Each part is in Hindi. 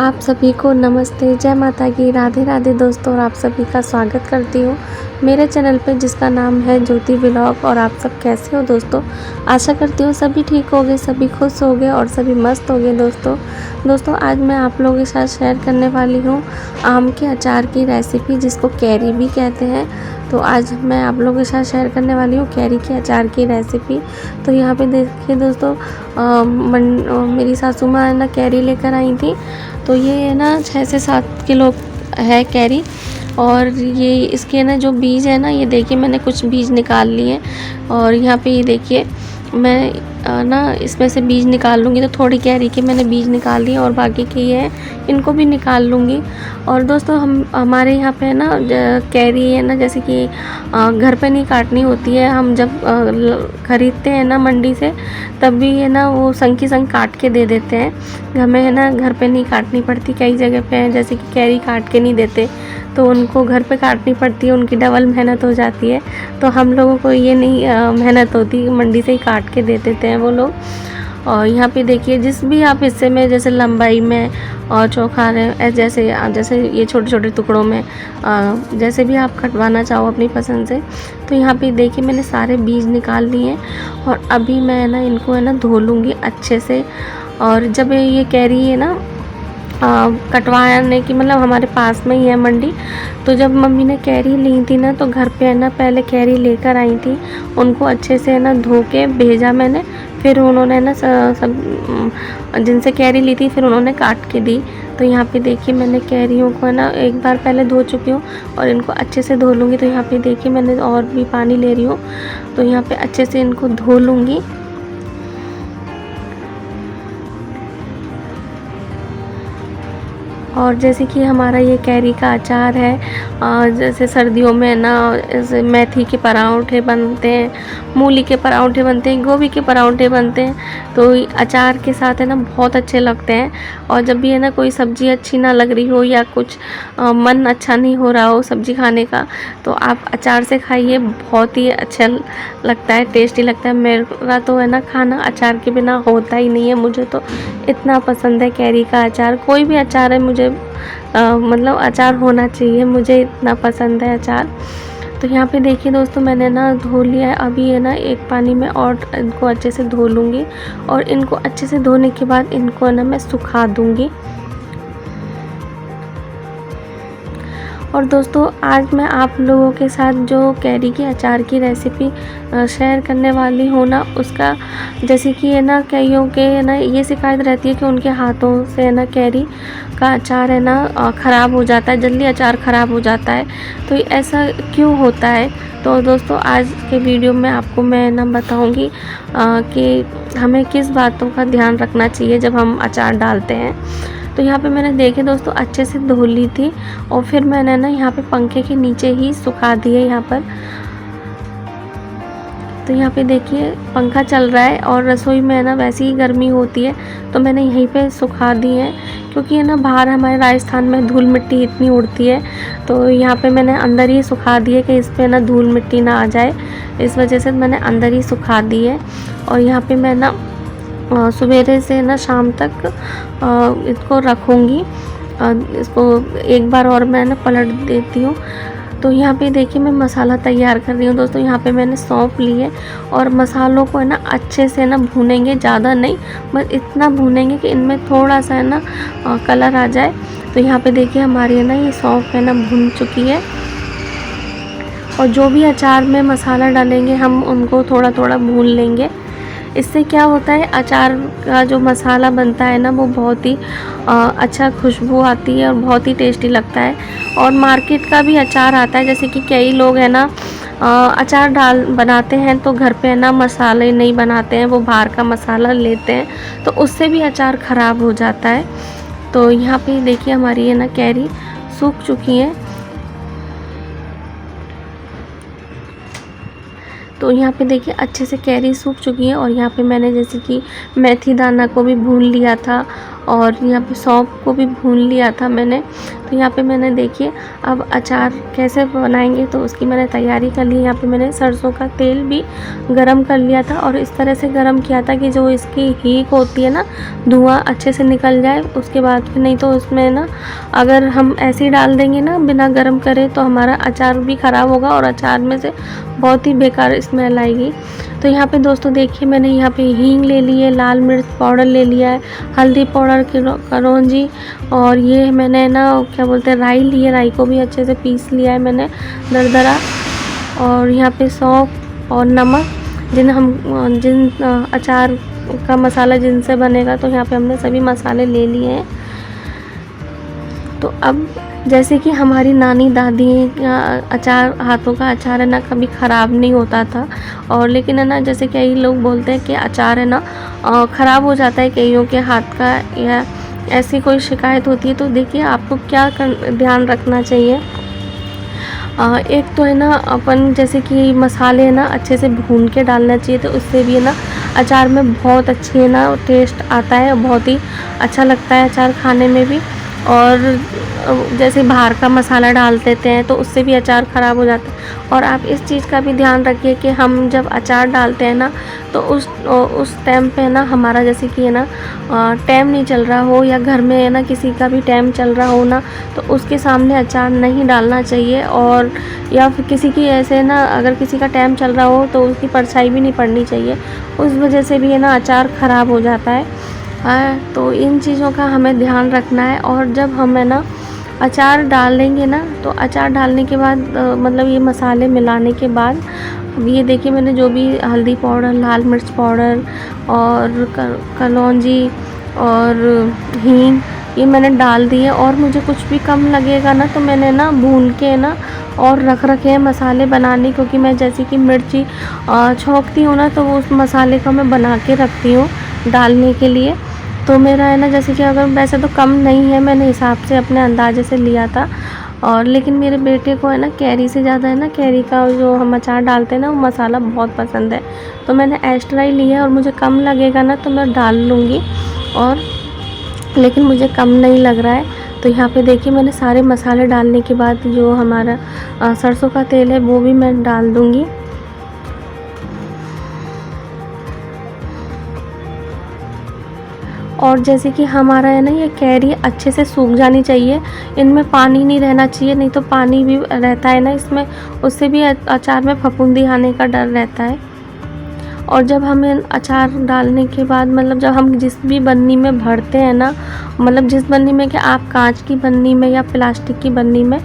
आप सभी को नमस्ते, जय माता की, राधे राधे दोस्तों। और आप सभी का स्वागत करती हूँ मेरे चैनल पे जिसका नाम है ज्योति व्लॉग। और आप सब कैसे हो दोस्तों? आशा करती हूँ सभी ठीक होंगे, सभी खुश होंगे और सभी मस्त होंगे दोस्तों आज मैं आप लोगों के साथ शेयर करने वाली हूँ आम के अचार की रेसिपी, जिसको कैरी भी कहते हैं। तो आज मैं आप लोगों के साथ शेयर करने वाली हूँ कैरी के अचार की रेसिपी। तो यहाँ पे देखिए दोस्तों, मेरी सासू माँ है ना कैरी लेकर आई थी। तो ये है ना 6 से 7 किलो है कैरी। और ये इसके ना जो बीज है ना, ये देखिए मैंने कुछ बीज निकाल लिए। और यहाँ पे ये देखिए मैं ना इसमें से बीज निकाल लूँगी। तो थोड़ी कैरी के मैंने बीज निकाल लिए और बाकी के ये है इनको भी निकाल लूँगी। और दोस्तों हमारे यहाँ पे है ना कैरी है ना, जैसे कि घर पे नहीं काटनी होती है। हम जब ख़रीदते हैं ना मंडी से, तब भी है ना वो संग की संग काट के दे देते हैं। हमें है ना घर पे नहीं काटनी पड़ती। कई जगह पे है जैसे कि कैरी काट के नहीं देते, तो उनको घर पे काटनी पड़ती है, उनकी डबल मेहनत हो जाती है। तो हम लोगों को ये नहीं मेहनत होती, मंडी से ही काट के दे देते हैं वो लोग। और यहाँ पे देखिए जिस भी आप हिस्से में, जैसे लंबाई में और चौखाने जैसे ये छोटे छोटे टुकड़ों में, जैसे भी आप कटवाना चाहो अपनी पसंद से। तो यहाँ पे देखिए मैंने सारे बीज निकाल लिए और अभी मैं ना इनको है ना धो लूँगी अच्छे से। और जब ये कैरी है ना कटवाने की, मतलब हमारे पास में ही है मंडी। तो जब मम्मी ने कैरी ली थी ना, तो घर पे है ना पहले कैरी लेकर आई थी, उनको अच्छे से है ना धो के भेजा मैंने। फिर उन्होंने ना सब जिनसे कैरी ली थी फिर उन्होंने काट के दी। तो यहाँ पे देखिए मैंने कैरियों को है ना एक बार पहले धो चुकी हूँ और इनको अच्छे से धो लूँगी। तो यहाँ पे देखिए मैंने और भी पानी ले रही हूँ, तो यहाँ पे अच्छे से इनको धो लूँगी। और जैसे कि हमारा ये कैरी का अचार है, जैसे सर्दियों में ना जैसे मेथी के पराठे बनते हैं, मूली के पराठे बनते हैं, गोभी के पराठे बनते हैं। तो अचार के साथ है ना बहुत अच्छे लगते हैं। और जब भी है ना कोई सब्ज़ी अच्छी ना लग रही हो या कुछ मन अच्छा नहीं हो रहा हो सब्ज़ी खाने का, तो आप अचार से खाइए, बहुत ही अच्छा लगता है, टेस्टी लगता है। मेरा तो है ना खाना अचार के बिना होता ही नहीं है। मुझे तो इतना पसंद है कैरी का अचार। कोई भी अचार है मुझे मतलब अचार होना चाहिए, मुझे इतना पसंद है अचार। तो यहाँ पे देखिए दोस्तों मैंने ना धो लिया है। अभी है ना एक पानी में और इनको अच्छे से धो लूँगी। और इनको अच्छे से धोने के बाद इनको ना मैं सुखा दूँगी। और दोस्तों आज मैं आप लोगों के साथ जो कैरी के अचार की रेसिपी शेयर करने वाली हूँ ना, उसका जैसे कि है ना कईयों के है ना ये शिकायत रहती है कि उनके हाथों से है ना कैरी का अचार है ना ख़राब हो जाता है, जल्दी अचार ख़राब हो जाता है। तो ऐसा क्यों होता है? तो दोस्तों आज के वीडियो में आपको मैं ना बताऊँगी कि हमें किस बातों का ध्यान रखना चाहिए जब हम अचार डालते हैं। तो यहाँ पे मैंने देखे दोस्तों अच्छे से धो ली थी और फिर मैंने ना यहाँ पे पंखे के नीचे ही सुखा दिए यहाँ पर। तो यहाँ पे देखिए पंखा चल रहा है और रसोई में है ना वैसी ही गर्मी होती है, तो मैंने यहीं पे सुखा दी है। क्योंकि है ना बाहर हमारे राजस्थान में धूल मिट्टी इतनी उड़ती है, तो यहाँ पे मैंने अंदर ही सुखा दिए कि इस पर ना धूल मिट्टी ना आ जाए, इस वजह से मैंने अंदर ही सुखा दी है। और यहाँ पे मैं ना सवेरे से ना शाम तक इसको रखूँगी। इसको एक बार और मैं ना पलट देती हूँ। तो यहाँ पे देखिए मैं मसाला तैयार कर रही हूँ दोस्तों। यहाँ पे मैंने सौंफ ली है और मसालों को है ना अच्छे से ना भूनेंगे, ज़्यादा नहीं, बस इतना भूनेंगे कि इनमें थोड़ा सा है ना कलर आ जाए। तो यहाँ पे देखिए हमारी है ना ये सौंफ है ना भून चुकी है। और जो भी अचार में मसाला डालेंगे हम उनको थोड़ा थोड़ा भून लेंगे। इससे क्या होता है, अचार का जो मसाला बनता है ना वो बहुत ही अच्छा खुशबू आती है और बहुत ही टेस्टी लगता है। और मार्केट का भी अचार आता है, जैसे कि कई लोग है ना अचार बनाते हैं तो घर पे है ना मसाले नहीं बनाते हैं, वो बाहर का मसाला लेते हैं, तो उससे भी अचार ख़राब हो जाता है। तो यहाँ पे देखिए हमारी है ना कैरी सूख चुकी है। तो यहाँ पे देखिए अच्छे से कैरी सूख चुकी है। और यहाँ पे मैंने जैसे कि मेथी दाना को भी भून लिया था और यहाँ पे सौंफ को भी भून लिया था मैंने। तो यहाँ पे मैंने देखिए अब अचार कैसे बनाएंगे तो उसकी मैंने तैयारी कर ली। यहाँ पे मैंने सरसों का तेल भी गरम कर लिया था और इस तरह से गरम किया था कि जो इसकी हीक होती है ना, धुआं अच्छे से निकल जाए। उसके बाद फिर नहीं तो उसमें ना अगर हम ऐसे ही डाल देंगे ना बिना गरम करे तो हमारा अचार भी ख़राब होगा और अचार में से बहुत ही बेकार स्मेल आएगी। तो यहाँ पे दोस्तों देखिए मैंने यहाँ पे हींग ले ली है, लाल मिर्च पाउडर ले लिया है, हल्दी पाउडर, कलौंजी, और ये मैंने ना क्या बोलते हैं राई ली है। राई को भी अच्छे से पीस लिया है मैंने दरदरा। और यहाँ पे सौंफ और नमक, जिन अचार का मसाला जिनसे बनेगा, तो यहाँ पे हमने सभी मसाले ले लिए हैं। तो अब जैसे कि हमारी नानी दादी का अचार, हाथों का अचार है ना कभी ख़राब नहीं होता था। और लेकिन है ना जैसे कई लोग बोलते हैं कि अचार है ना ख़राब हो जाता है कईयों के हाथ का, या ऐसी कोई शिकायत होती है। तो देखिए आपको क्या ध्यान रखना चाहिए। एक तो है ना अपन जैसे कि मसाले है ना अच्छे से भून के डालना चाहिए, तो उससे भी है ना अचार में बहुत अच्छी है ना टेस्ट आता है, बहुत ही अच्छा लगता है अचार खाने में भी। और जैसे बाहर का मसाला डाल देते हैं तो उससे भी अचार ख़राब हो जाता है। और आप इस चीज़ का भी ध्यान रखिए कि हम जब अचार डालते हैं ना तो उस टाइम पे है ना हमारा जैसे कि है ना टाइम नहीं चल रहा हो, या घर में है ना किसी का भी टाइम चल रहा हो ना, तो उसके सामने अचार नहीं डालना चाहिए। और या फिर किसी की ऐसे ना अगर किसी का टाइम चल रहा हो तो उसकी परछाई भी नहीं पड़नी चाहिए, उस वजह से भी है ना अचार ख़राब हो जाता है। तो इन चीज़ों का हमें ध्यान रखना है। और जब हम है ना अचार डालेंगे ना, तो अचार डालने के बाद मतलब ये मसाले मिलाने के बाद, अब ये देखिए मैंने जो भी हल्दी पाउडर, लाल मिर्च पाउडर और कलौंजी और हींग ये मैंने डाल दिए। और मुझे कुछ भी कम लगेगा ना तो मैंने ना भून के ना और रख रखे हैं मसाले बनाने, क्योंकि मैं जैसे कि मिर्ची छौंकती हूँ ना तो वो उस मसाले को मैं बना के रखती हूँ डालने के लिए। तो मेरा है ना जैसे कि अगर वैसे तो कम नहीं है, मैंने हिसाब से अपने अंदाजे से लिया था। और लेकिन मेरे बेटे को है ना कैरी से ज़्यादा है ना, कैरी का जो हम अचार डालते हैं ना वो मसाला बहुत पसंद है, तो मैंने एक्स्ट्रा ही लिया है। और मुझे कम लगेगा ना तो मैं डाल लूँगी, और लेकिन मुझे कम नहीं लग रहा है। तो यहाँ पे देखिए मैंने सारे मसाले डालने के बाद जो हमारा सरसों का तेल है वो भी मैं डाल दूँगी। और जैसे कि हमारा है ना ये कैरी अच्छे से सूख जानी चाहिए, इनमें पानी नहीं रहना चाहिए, नहीं तो पानी भी रहता है ना इसमें, उससे भी अचार में फफूंदी आने का डर रहता है। और जब हमें अचार डालने के बाद मतलब जब हम जिस भी बन्नी में भरते हैं ना, मतलब जिस बन्नी में कि आप कांच की बन्नी में या प्लास्टिक की बन्नी में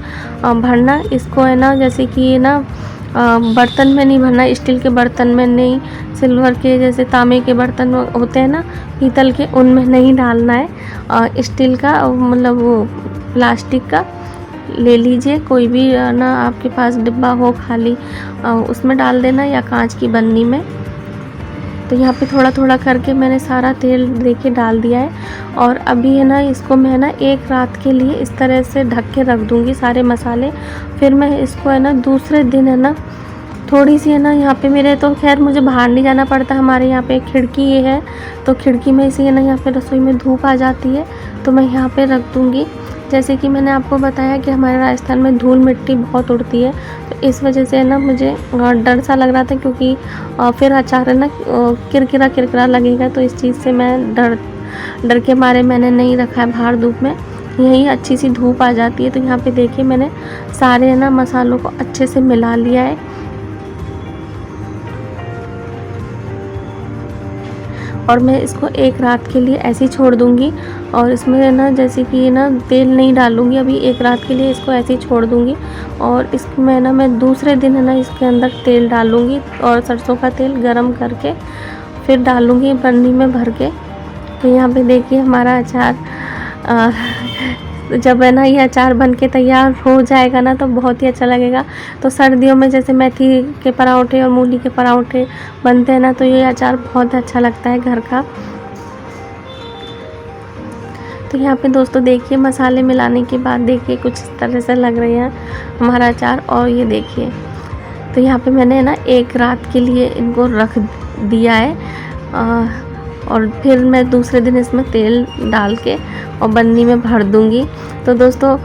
भरना इसको है ना, जैसे कि ना बर्तन में नहीं भरना, स्टील के बर्तन में नहीं, सिल्वर के जैसे तांबे के बर्तन होते हैं ना, पीतल के, उनमें नहीं डालना है। स्टील का मतलब वो प्लास्टिक का ले लीजिए, कोई भी ना आपके पास डिब्बा हो खाली, उसमें डाल देना, या कांच की बन्नी में। तो यहाँ पे थोड़ा थोड़ा करके मैंने सारा तेल देखिए डाल दिया है। और अभी है ना इसको मैं ना एक रात के लिए इस तरह से ढक के रख दूँगी सारे मसाले। फिर मैं इसको है ना दूसरे दिन है ना थोड़ी सी है ना, यहाँ पे मेरे तो खैर मुझे बाहर नहीं जाना पड़ता, हमारे यहाँ पे एक खिड़की ये है, तो खिड़की में से है ना यहाँ पे रसोई में धूप आ जाती है, तो मैं यहाँ पे रख दूँगी। जैसे कि मैंने आपको बताया कि हमारे राजस्थान में धूल मिट्टी बहुत उड़ती है, तो इस वजह से है ना मुझे डर सा लग रहा था, क्योंकि फिर अचार है ना किरकिरा किरकिरा लगेगा, तो इस चीज़ से मैं डर के मारे मैंने नहीं रखा है बाहर धूप में। यहीं अच्छी सी धूप आ जाती है। तो यहाँ पे देखिए मैंने सारे है ना मसालों को अच्छे से मिला लिया है, और मैं इसको एक रात के लिए ऐसे ही छोड़ दूँगी। और इसमें ना जैसे कि ना तेल नहीं डालूँगी अभी, एक रात के लिए इसको ऐसे ही छोड़ दूँगी। और इसमें ना मैं दूसरे दिन है ना इसके अंदर तेल डालूँगी, और सरसों का तेल गरम करके फिर डालूँगी बर्नी में भर के। तो यहाँ पे देखिए हमारा अचार जब है ना ये अचार बन के तैयार हो जाएगा ना तो बहुत ही अच्छा लगेगा। तो सर्दियों में जैसे मेथी के पराठे और मूली के पराठे बनते हैं ना, तो ये अचार बहुत अच्छा लगता है घर का। तो यहाँ पे दोस्तों देखिए मसाले मिलाने के बाद देखिए कुछ इस तरह से लग रहे हैं हमारा अचार। और ये देखिए तो यहाँ पे मैंने ना एक रात के लिए इनको रख दिया है। और फिर मैं दूसरे दिन इसमें तेल डाल के और बन्नी में भर दूँगी। तो दोस्तों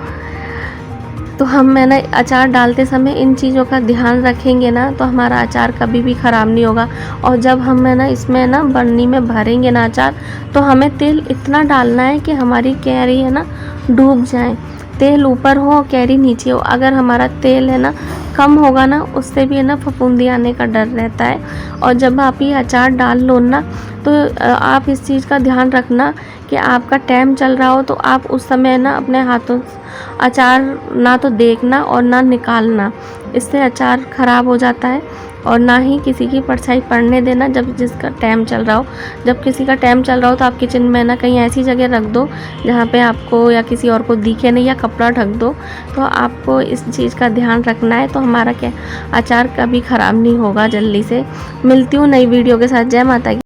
मैं ना अचार डालते समय इन चीज़ों का ध्यान रखेंगे ना तो हमारा अचार कभी भी ख़राब नहीं होगा। और जब हम है ना इसमें ना बन्नी में भरेंगे ना अचार, तो हमें तेल इतना डालना है कि हमारी कैरी है ना डूब जाए, तेल ऊपर हो कैरी नीचे हो। अगर हमारा तेल है ना कम होगा ना, उससे भी है ना फफूंदी आने का डर रहता है। और जब आप ये अचार डाल लो ना, तो आप इस चीज़ का ध्यान रखना कि आपका टाइम चल रहा हो तो आप उस समय ना अपने हाथों अचार ना तो देखना और ना निकालना, इससे अचार ख़राब हो जाता है। और ना ही किसी की परछाई पड़ने देना जब जिसका टाइम चल रहा हो। जब किसी का टाइम चल रहा हो तो आप किचन में ना कहीं ऐसी जगह रख दो जहाँ पे आपको या किसी और को दिखे नहीं, या कपड़ा ढक दो। तो आपको इस चीज़ का ध्यान रखना है, तो हमारा क्या अचार कभी ख़राब नहीं होगा जल्दी से। मिलती हूँ नई वीडियो के साथ। जय माता की।